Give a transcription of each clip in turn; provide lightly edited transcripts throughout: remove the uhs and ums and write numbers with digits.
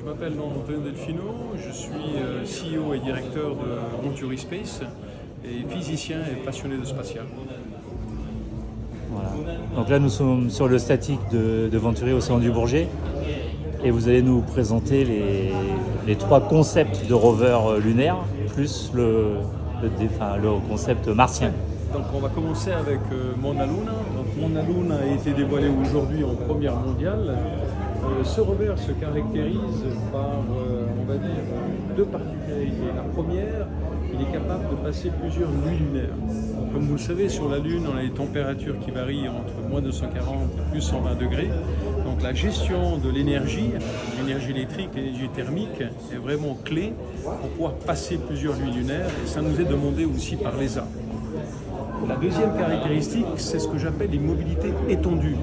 Je m'appelle Antonio Delfino, je suis CEO et directeur de Venturi Space et physicien et passionné de spatial. Voilà. Donc là, nous sommes sur le statique de Venturi au Salon du Bourget et vous allez nous présenter les trois concepts de rover lunaire plus le concept martien. Donc on va commencer avec Mauna Luna. Donc Mauna Luna a été dévoilé aujourd'hui en première mondiale. Ce rover se caractérise par, on va dire, deux particularités. La première, il est capable de passer plusieurs nuits lunaires. Donc, comme vous le savez, sur la Lune, on a des températures qui varient entre moins 240 et plus 120 degrés. Donc la gestion de l'énergie électrique, l'énergie thermique, est vraiment clé pour pouvoir passer plusieurs nuits lunaires. Et ça nous est demandé aussi par l'ESA. La deuxième caractéristique, c'est ce que j'appelle une mobilité étendue.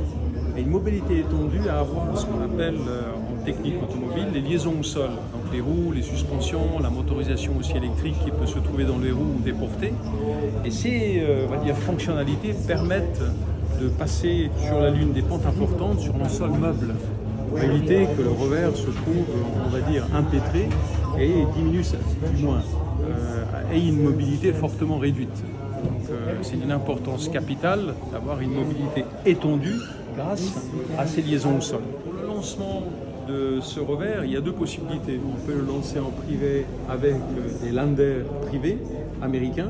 Et une mobilité étendue à avoir ce qu'on appelle en technique automobile les liaisons au sol. Donc les roues, les suspensions, la motorisation aussi électrique qui peut se trouver dans les roues ou déportées. Et ces fonctionnalités permettent de passer sur la Lune des pentes importantes sur un sol meuble pour éviter que le rover se trouve, on va dire, empêtré et diminue, du moins, ait une mobilité fortement réduite. Donc c'est d'une importance capitale d'avoir une mobilité étendue grâce à ces liaisons au sol. Pour le lancement de ce rover, il y a deux possibilités. On peut le lancer en privé avec des landers privés américains.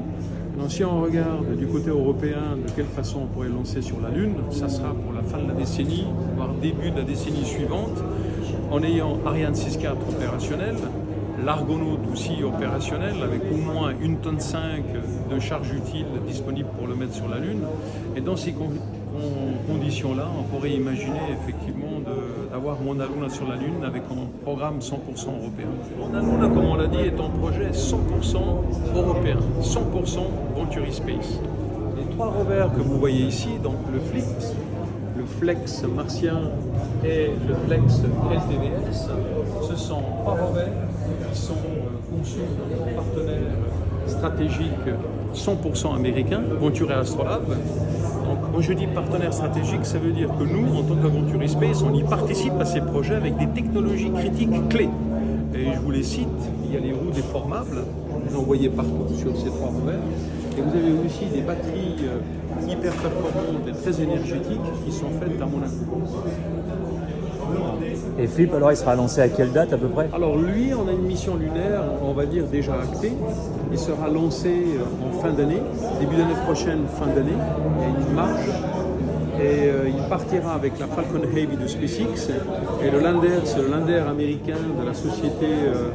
Alors, si on regarde du côté européen de quelle façon on pourrait le lancer sur la Lune, ça sera pour la fin de la décennie, voire début de la décennie suivante, en ayant Ariane 6.4 opérationnel, l'Argonaut aussi opérationnel avec au moins 1,5 tonne de charge utile disponible pour le mettre sur la Lune. Et dans ces conditions-là, on pourrait imaginer effectivement d'avoir Mauna Luna sur la Lune avec un programme 100% européen. Mauna Luna, comme on l'a dit, est un projet 100% européen, 100% Venturi Space. Les trois rovers que vous voyez ici, donc le Flex martien et le Flex LTVS, ce sont trois rovers qui sont conçus par un partenaire stratégique 100% américain, Venturi Astrolab. Donc, quand je dis partenaire stratégique, ça veut dire que nous, en tant que Venturi Space, on y participe à ces projets avec des technologies critiques clés. Et je vous les cite, il y a les roues déformables, vous en voyez partout sur ces trois rovers. Et vous avez aussi des batteries hyper performantes et très énergétiques qui sont faites à Monaco. Et Flip, alors, il sera lancé à quelle date à peu près? Alors lui, on a une mission lunaire, on va dire déjà actée. Il sera lancé en fin d'année, début d'année prochaine, fin d'année. Il y a une marge. Et il partira avec la Falcon Heavy de SpaceX. Et le lander, c'est le lander américain de la société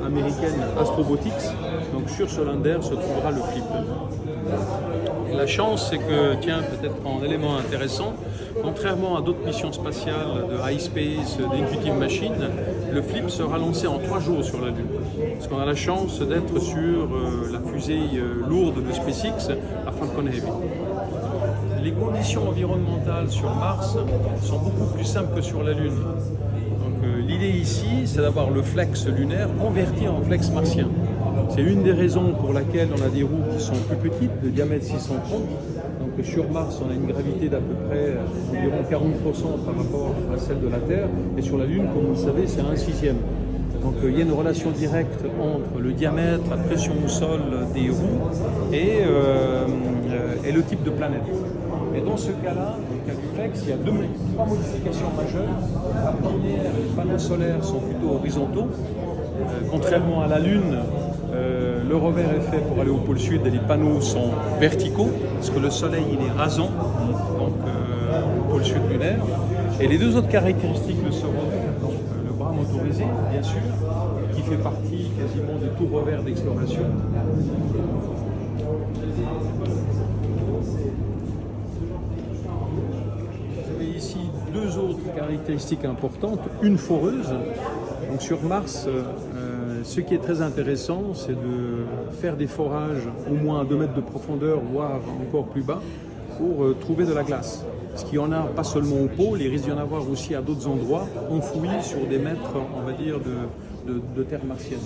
américaine Astrobotics. Donc sur ce lander se trouvera le Flip. Et la chance, c'est que, tiens, peut-être un élément intéressant, contrairement à d'autres missions spatiales de iSpace, d'Intuitive Machine, le Flip sera lancé en 3 jours sur la Lune. Parce qu'on a la chance d'être sur la fusée lourde de SpaceX, la Falcon Heavy. Les conditions environnementales sur Mars sont beaucoup plus simples que sur la Lune. Donc l'idée ici, c'est d'avoir le flex lunaire converti en flex martien. C'est une des raisons pour laquelle on a des roues qui sont plus petites, de diamètre 630. Donc sur Mars, on a une gravité d'à peu près environ 40% par rapport à celle de la Terre. Et sur la Lune, comme vous le savez, c'est 1/6. Donc il y a une relation directe entre le diamètre, la pression au sol des roues et le type de planète. Et dans ce cas-là, dans le cas du Flex, il y a trois modifications majeures. La première, les panneaux solaires sont plutôt horizontaux. Contrairement à la Lune, le rover est fait pour aller au pôle sud et les panneaux sont verticaux, parce que le soleil il est rasant, donc au pôle sud lunaire. Et les deux autres caractéristiques de ce rover, donc le bras motorisé, bien sûr, qui fait partie quasiment de tout rover d'exploration. Vous avez ici deux autres caractéristiques importantes, une foreuse. Donc sur Mars, ce qui est très intéressant, c'est de faire des forages au moins à 2 mètres de profondeur, voire encore plus bas, pour trouver de la glace. Parce qu'il y en a pas seulement au pôle, il risque d'y en avoir aussi à d'autres endroits, enfouis sur des mètres, on va dire, de terre martienne.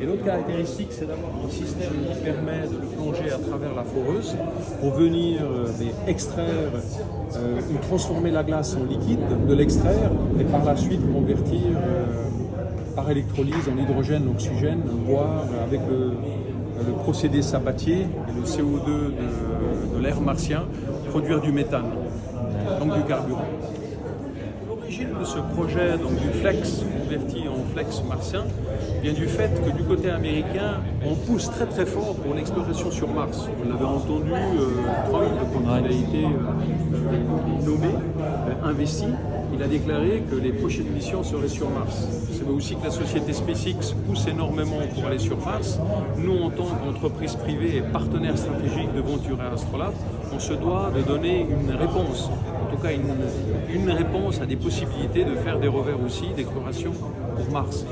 Et l'autre caractéristique, c'est d'avoir un système qui permet de le plonger à travers la foreuse pour venir extraire ou transformer la glace en liquide, de l'extraire et par la suite convertir par par électrolyse en hydrogène, oxygène, voire avec le procédé Sabatier et le CO2 de l'air martien, produire du méthane, donc du carburant. L'origine de ce projet, donc du flex, converti en flex martien, vient du fait que du côté américain, on pousse très très fort pour l'exploration sur Mars. On l'avait entendu, Trump, quand il a été nommé, investi, il a déclaré que les prochaines missions seraient sur Mars. C'est aussi que la société SpaceX pousse énormément pour aller sur Mars. Nous, en tant qu'entreprise privée et partenaire stratégique de Venture et Astrolab, on se doit de donner une réponse, en tout cas une réponse à des possibilités de faire des rovers aussi d'exploration pour Mars.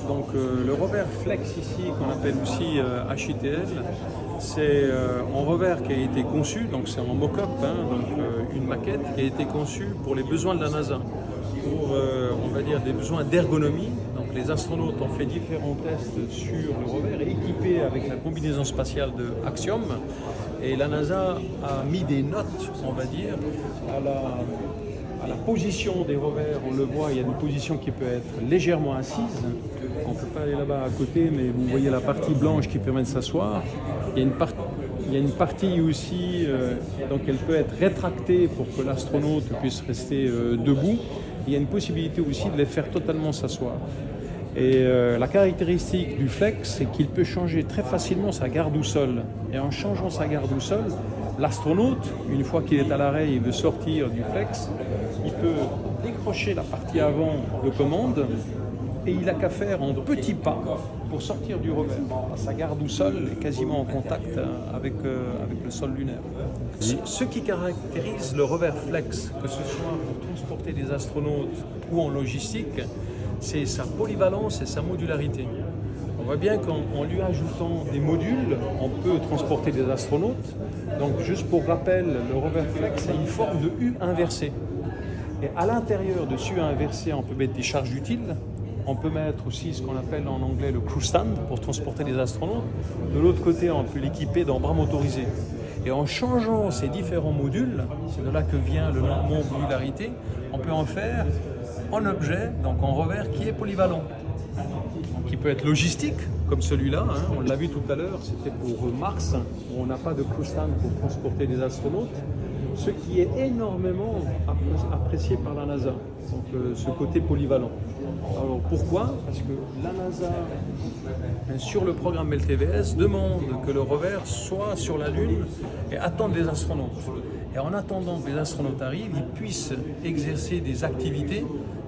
Donc le rover Flex ici, qu'on appelle aussi HITL, c'est un rover qui a été conçu, donc c'est en mock-up, une maquette qui a été conçue pour les besoins de la NASA, pour on va dire des besoins d'ergonomie. Donc les astronautes ont fait différents tests sur le rover, équipé avec la combinaison spatiale de Axiom, et la NASA a mis des notes, on va dire, à la position des rovers. On le voit, il y a une position qui peut être légèrement assise. On ne peut pas aller là-bas à côté, mais vous voyez la partie blanche qui permet de s'asseoir. Il y a une partie aussi, donc elle peut être rétractée pour que l'astronaute puisse rester debout. Il y a une possibilité aussi de les faire totalement s'asseoir. Et la caractéristique du Flex, c'est qu'il peut changer très facilement sa garde au sol. Et en changeant sa garde au sol, l'astronaute, une fois qu'il est à l'arrêt et veut sortir du Flex, il peut décrocher la partie avant de commande et il n'a qu'à faire en petits pas pour sortir du rover. Sa garde au sol est quasiment en contact avec le sol lunaire. Ce qui caractérise le rover Flex, que ce soit pour transporter des astronautes ou en logistique, c'est sa polyvalence et sa modularité. On voit bien qu'en lui ajoutant des modules, on peut transporter des astronautes. Donc juste pour rappel, le rover Flex a une forme de U inversée. Et à l'intérieur de ce U inversé, on peut mettre des charges utiles. On peut mettre aussi ce qu'on appelle en anglais le crew stand pour transporter les astronautes. De l'autre côté, on peut l'équiper d'un bras motorisé. Et en changeant ces différents modules, c'est de là que vient le nom modularité, on peut en faire un objet, donc un rover qui est polyvalent. Donc, qui peut être logistique, comme celui-là, on l'a vu tout à l'heure, c'était pour Mars, où on n'a pas de crew stand pour transporter des astronautes, ce qui est énormément apprécié par la NASA, donc ce côté polyvalent. Alors pourquoi? Parce que la NASA, sur le programme LTVS, demande que le rover soit sur la Lune et attende les astronautes. Et en attendant que les astronautes arrivent, ils puissent exercer des activités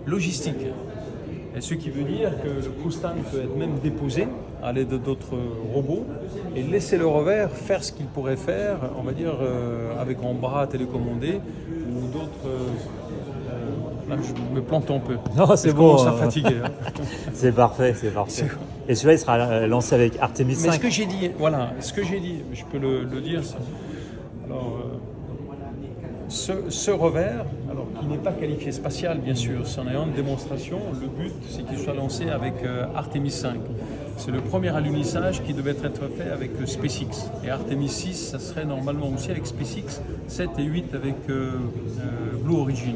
logistiques. Et ce qui veut dire que le crew stand peut être même déposé à l'aide d'autres robots et laisser le rover faire ce qu'il pourrait faire, on va dire, avec un bras télécommandé ou d'autres... Là, je me plante un peu. Non, c'est bon. Ça fatigué. C'est parfait, c'est parfait. Et celui-là, il sera lancé avec Artemis 5. Mais ce que j'ai dit, voilà, ce que j'ai dit, je peux le dire. Alors, ce rover, alors qui n'est pas qualifié spatial, bien sûr, c'en est une démonstration. Le but, c'est qu'il soit lancé avec Artemis 5. C'est le premier alunissage qui devait être fait avec SpaceX. Et Artemis 6, ça serait normalement aussi avec SpaceX, 7 et 8 avec Blue Origin.